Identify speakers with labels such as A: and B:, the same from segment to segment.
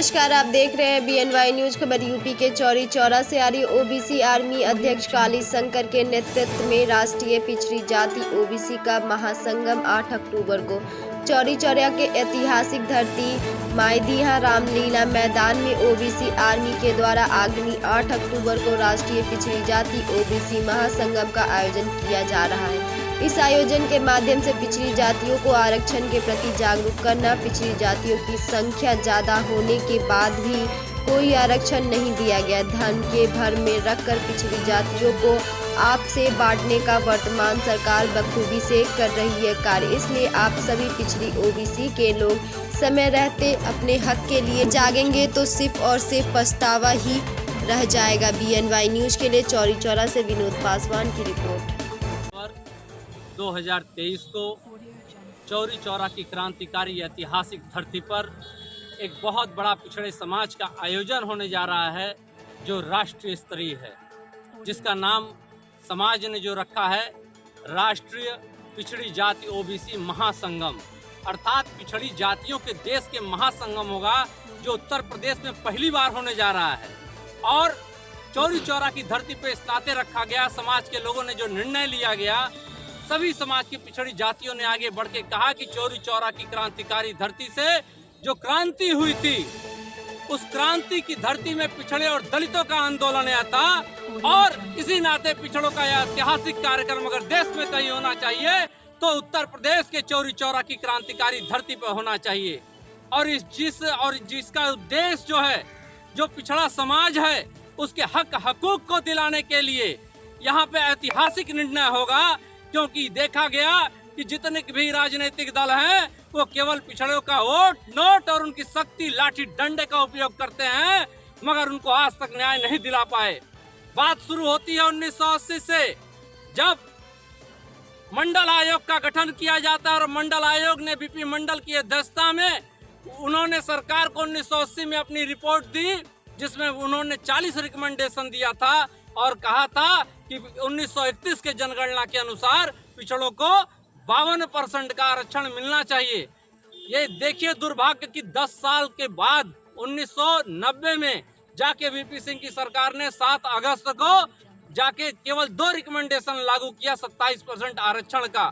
A: नमस्कार, आप देख रहे हैं BNY न्यूज। खबर यूपी के चौरी चौरा से आ रही। ओबीसी आर्मी अध्यक्ष काली शंकर के नेतृत्व में राष्ट्रीय पिछड़ी जाति ओबीसी का महासंगम 8 अक्टूबर को चौरी चौरा के ऐतिहासिक धरती माईदीहा रामलीला मैदान में ओबीसी आर्मी के द्वारा आगामी 8 अक्टूबर को राष्ट्रीय पिछड़ी जाति ओबीसी महासंगम का आयोजन किया जा रहा है। इस आयोजन के माध्यम से पिछड़ी जातियों को आरक्षण के प्रति जागरूक करना। पिछड़ी जातियों की संख्या ज़्यादा होने के बाद भी कोई आरक्षण नहीं दिया गया। धर्म के भर में रखकर पिछड़ी जातियों को आपसे बांटने का वर्तमान सरकार बखूबी से कर रही है कार्य। इसलिए आप सभी पिछड़ी ओबीसी के लोग समय रहते अपने हक के लिए जागेंगे तो सिर्फ और सिर्फ पछतावा ही रह जाएगा। BNY न्यूज के लिए चौरी चौरा से विनोद पासवान की रिपोर्ट।
B: 2023 को चौरी चौरा की क्रांतिकारी ऐतिहासिक धरती पर एक बहुत बड़ा पिछड़े समाज का आयोजन होने जा रहा है, जो राष्ट्रीय स्तरीय है, जिसका नाम समाज ने जो रखा है राष्ट्रीय पिछड़ी जाति ओबीसी महासंगम, अर्थात पिछड़ी जातियों के देश के महासंगम होगा, जो उत्तर प्रदेश में पहली बार होने जा रहा है। और चौरी चौरा की धरती पर इस नाते रखा गया, समाज के लोगों ने जो निर्णय लिया गया, सभी समाज की पिछड़ी जातियों ने आगे बढ़ के कहा कि चौरी चौरा की क्रांतिकारी धरती से जो क्रांति हुई थी, उस क्रांति की धरती में पिछड़े और दलितों का आंदोलन आया था। और इसी नाते पिछड़ों का यह ऐतिहासिक कार्यक्रम अगर देश में कहीं होना चाहिए तो उत्तर प्रदेश के चौरी चौरा की क्रांतिकारी धरती पर होना चाहिए। और जिसका उद्देश्य जो है, जो पिछड़ा समाज है, उसके हकूक को दिलाने के लिए यहाँ पे ऐतिहासिक निर्णय होगा। क्योंकि देखा गया कि जितने भी राजनीतिक दल हैं वो केवल पिछड़ों का वोट, नोट और उनकी शक्ति, लाठी डंडे का उपयोग करते हैं, मगर उनको आज तक न्याय नहीं दिला पाए। बात शुरू होती है 1980 से, जब मंडल आयोग का गठन किया जाता है। और मंडल आयोग ने बीपी मंडल की अध्यक्षता में उन्होंने सरकार को 1980 में अपनी रिपोर्ट दी, जिसमें उन्होंने 40 रिकमेंडेशन दिया था और कहा था कि 1931 के जनगणना के अनुसार पिछड़ों को 52% का आरक्षण मिलना चाहिए। ये देखिए दुर्भाग्य कि 10 साल के बाद 1990 में जाके वीपी सिंह की सरकार ने 7 अगस्त को जाके केवल 2 रिकमेंडेशन लागू किया 27% आरक्षण का।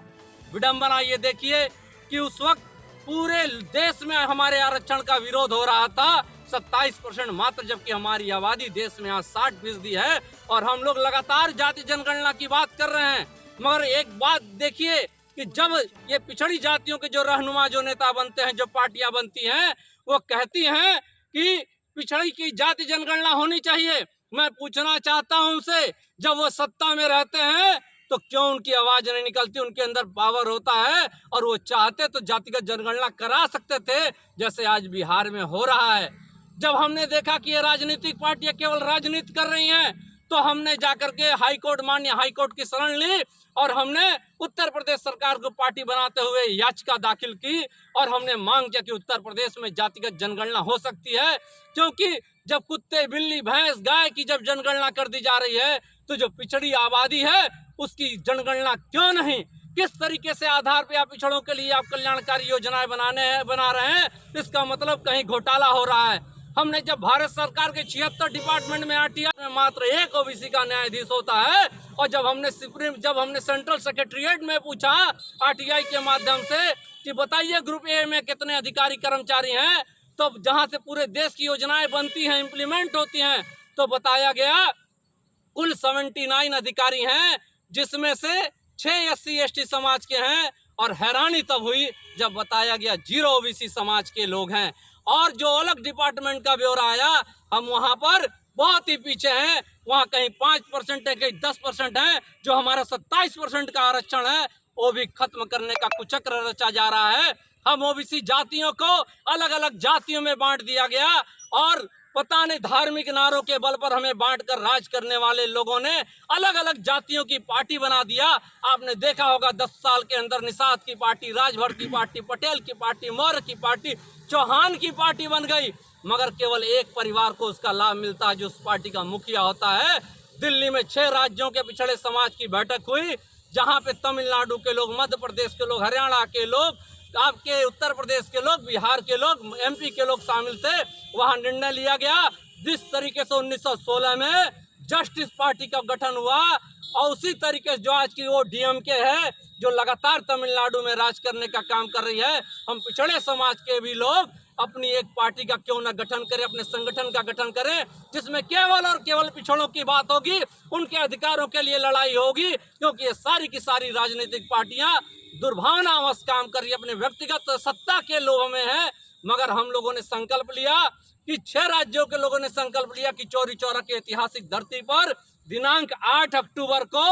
B: विडंबना ये देखिए कि उस वक्त पूरे देश में हमारे आरक्षण का विरोध हो रहा था, 27% मात्र, जबकि हमारी आबादी देश में आज 60% है और हम लोग लगातार जाति जनगणना की बात कर रहे हैं। मगर एक बात देखिए कि जब ये पिछड़ी जातियों के जो रहनुमा, जो नेता बनते हैं, जो पार्टियां बनती हैं, वो कहती हैं कि पिछड़ी की जाति जनगणना होनी चाहिए, मैं पूछना चाहता हूं उनसे, जब वो सत्ता में रहते हैं तो क्यों उनकी आवाज नहीं निकलती? उनके अंदर पावर होता है और वो चाहते तो जातिगत जनगणना करा सकते थे, जैसे आज बिहार में हो रहा है। जब हमने देखा कि ये राजनीतिक पार्टियां केवल राजनीति कर रही हैं, तो हमने जाकर के माननीय हाईकोर्ट की शरण ली और हमने उत्तर प्रदेश सरकार को पार्टी बनाते हुए याचिका दाखिल की और हमने मांग किया कि उत्तर प्रदेश में जातिगत जनगणना हो सकती है। क्योंकि जब कुत्ते, बिल्ली, भैंस, गाय की जब जनगणना कर दी जा रही है, तो जो पिछड़ी आबादी है उसकी जनगणना क्यों नहीं? किस तरीके से आधार पे आप पिछड़ों के लिए आप कल्याणकारी योजनाएं बना रहे हैं? इसका मतलब कहीं घोटाला हो रहा है। हमने जब भारत सरकार के 76 डिपार्टमेंट में RTI में मात्र 1 ओबीसी का न्यायाधीश होता है, और जब हमने सेंट्रल सेक्रेटरीट में पूछा RTI के माध्यम से कि बताइए ग्रुप A में कितने अधिकारी कर्मचारी हैं, तो जहां से पूरे देश की योजनाएं बनती हैं, इम्प्लीमेंट होती हैं, तो बताया गया कुल 79 अधिकारी हैं, जिसमें से 6 SC ST समाज के हैं। और हैरानी तब हुई जब बताया गया 0 ओबीसी समाज के लोग हैं। और जो अलग डिपार्टमेंट का ब्यौरा आया, हम वहां पर बहुत ही पीछे हैं, वहां कहीं 5% है, कहीं 10% है। जो हमारा 27% का आरक्षण है, वो भी खत्म करने का कुचक्र रचा जा रहा है। हम ओबीसी जातियों को अलग अलग जातियों में बांट दिया गया और पता नहीं धार्मिक नारों के बल पर हमें बांटकर राज करने वाले लोगों ने अलग अलग जातियों की पार्टी बना दिया। आपने देखा होगा 10 साल के अंदर निषाद की पार्टी, राजभर की पार्टी, पटेल की पार्टी, मौर्य की पार्टी, चौहान की पार्टी बन गई, मगर केवल एक परिवार को उसका लाभ मिलता है, जो उस पार्टी का मुखिया होता है। दिल्ली में 6 राज्यों के पिछड़े समाज की बैठक हुई, जहां पे तमिलनाडु के लोग, मध्य प्रदेश के लोग, हरियाणा के लोग, आपके उत्तर प्रदेश के लोग, बिहार के लोग, एमपी के लोग शामिल थे। वहाँ निर्णय लिया गया जिस तरीके से 1916 में जस्टिस पार्टी का गठन हुआ और उसी तरीके से जो आज की वो डीएमके है जो लगातार तमिलनाडु में राज करने का काम कर रही है, हम पिछड़े समाज के भी लोग अपनी एक पार्टी का क्यों ना गठन करें, अपने संगठन का गठन करें जिसमें केवल और केवल पिछड़ों की बात होगी, उनके अधिकारों के लिए लड़ाई होगी। क्योंकि ये सारी की सारी राजनीतिक पार्टियां दुर्भावनावश काम कर रही है, अपने व्यक्तिगत सत्ता के लोभ में है। मगर हम लोगों ने संकल्प लिया कि 6 राज्यों के लोगों ने संकल्प लिया कि चौरी चौरा की ऐतिहासिक धरती पर दिनांक 8 अक्टूबर को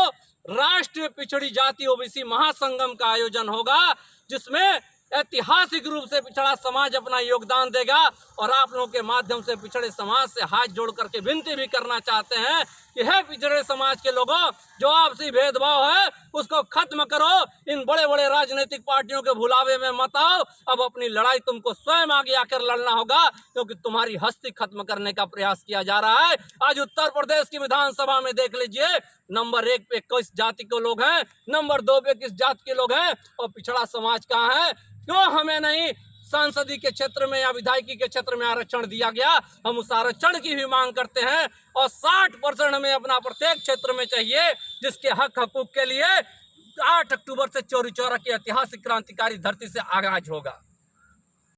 B: राष्ट्रीय पिछड़ी जाति ओबीसी महासंगम का आयोजन होगा, जिसमें ऐतिहासिक रूप से पिछड़ा समाज अपना योगदान देगा। और आप लोगों के माध्यम से पिछड़े समाज से हाथ जोड़ करके विनती भी करना चाहते हैं कि हे पिछड़े समाज के लोगों, जो आपसी भेदभाव है उसको खत्म करो, इन बड़े बड़े राजनीतिक पार्टियों के भुलावे में मत आओ। अब अपनी लड़ाई तुमको स्वयं आगे आकर लड़ना होगा, क्योंकि तुम्हारी हस्ती खत्म करने का प्रयास किया जा रहा है। आज उत्तर प्रदेश की विधानसभा में देख लीजिए, नंबर 1 पे किस जाति के लोग हैं, नंबर 2 पे किस जाति के लोग हैं, और पिछड़ा समाज कहाँ है। क्यों हमें नहीं सांसदीय के क्षेत्र में या विधायकी के क्षेत्र में आरक्षण दिया गया? हम उस आरक्षण की भी मांग करते हैं और 60% हमें अपना प्रत्येक क्षेत्र में चाहिए, जिसके हक हकूक के लिए 8 अक्टूबर से चौरी चौरा की ऐतिहासिक क्रांतिकारी धरती से आगाज होगा।